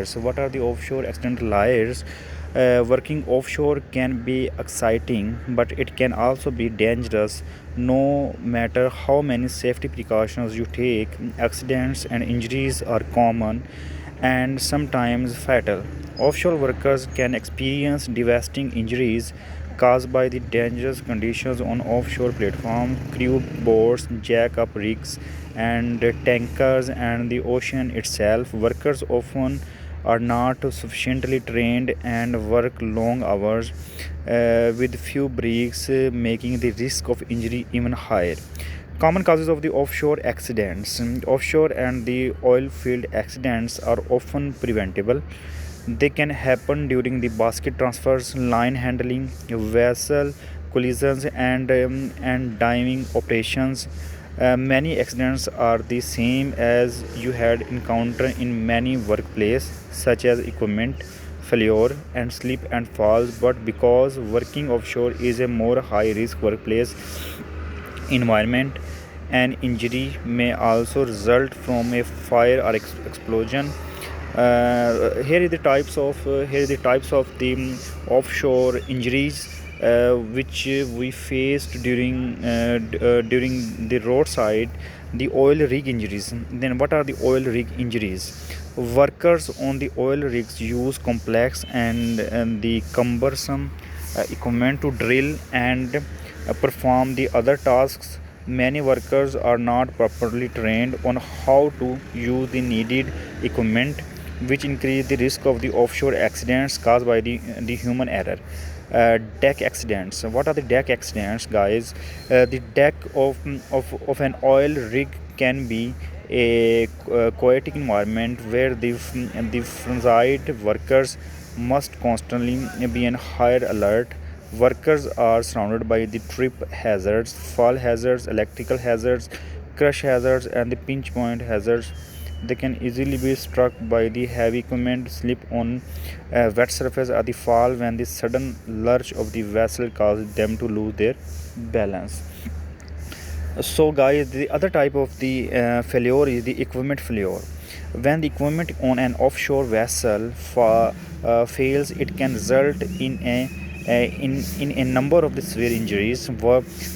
So, what are the offshore accident lawyers? Working offshore can be exciting, but it can also be dangerous. No matter how many safety precautions you take, accidents and injuries are common and sometimes fatal. Offshore workers can experience devastating injuries caused by the dangerous conditions on offshore platforms, crew boats, jack-up rigs, and tankers and the ocean itself. Workers often are not sufficiently trained and work long hours with few breaks, making the risk of injury even higher. Common causes of the offshore accidents. Offshore and the oil field accidents are often preventable. They can happen during the basket transfers, line handling, vessel collisions, and diving operations. Many accidents are the same as you had encountered in many workplaces, such as equipment failure and slip and falls. But because working offshore is a more high risk workplace environment, an injury may also result from a fire or explosion. Here are the types of the offshore injuries which we faced during the roadside. The oil rig injuries. Then what are the oil rig injuries? Workers on the oil rigs use complex and the cumbersome equipment to drill and perform the other tasks. Many workers are not properly trained on how to use the needed equipment, which increase the risk of the offshore accidents caused by the human error. Deck accidents. What are the deck accidents, guys? The deck of an oil rig can be a chaotic environment where the frenzied workers must constantly be on higher alert. Workers are surrounded by the trip hazards, fall hazards, electrical hazards, crush hazards, and the pinch point hazards. They can easily be struck by the heavy equipment, slip on a wet surface, or the fall when the sudden lurch of the vessel causes them to lose their balance. So, guys, the other type of the failure is the equipment failure. When the equipment on an offshore vessel fails, it can result in a number of the severe injuries.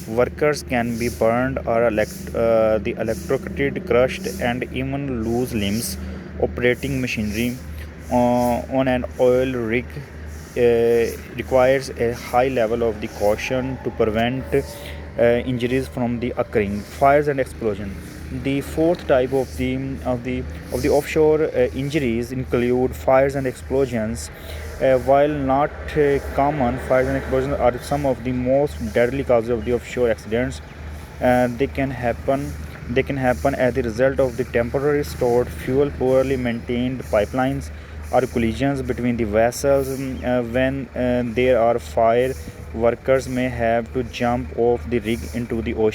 Workers can be burned or the electrocuted, crushed, and even lose limbs. Operating machinery on an oil rig requires a high level of the caution to prevent injuries from the occurring. Fires and explosion. The fourth type of the offshore injuries include fires and explosions. While not common, fires and explosions are some of the most deadly causes of the offshore accidents. They can happen. They can happen as a result of the temporary stored fuel, poorly maintained pipelines, or collisions between the vessels. When there are fire, workers may have to jump off the rig into the ocean.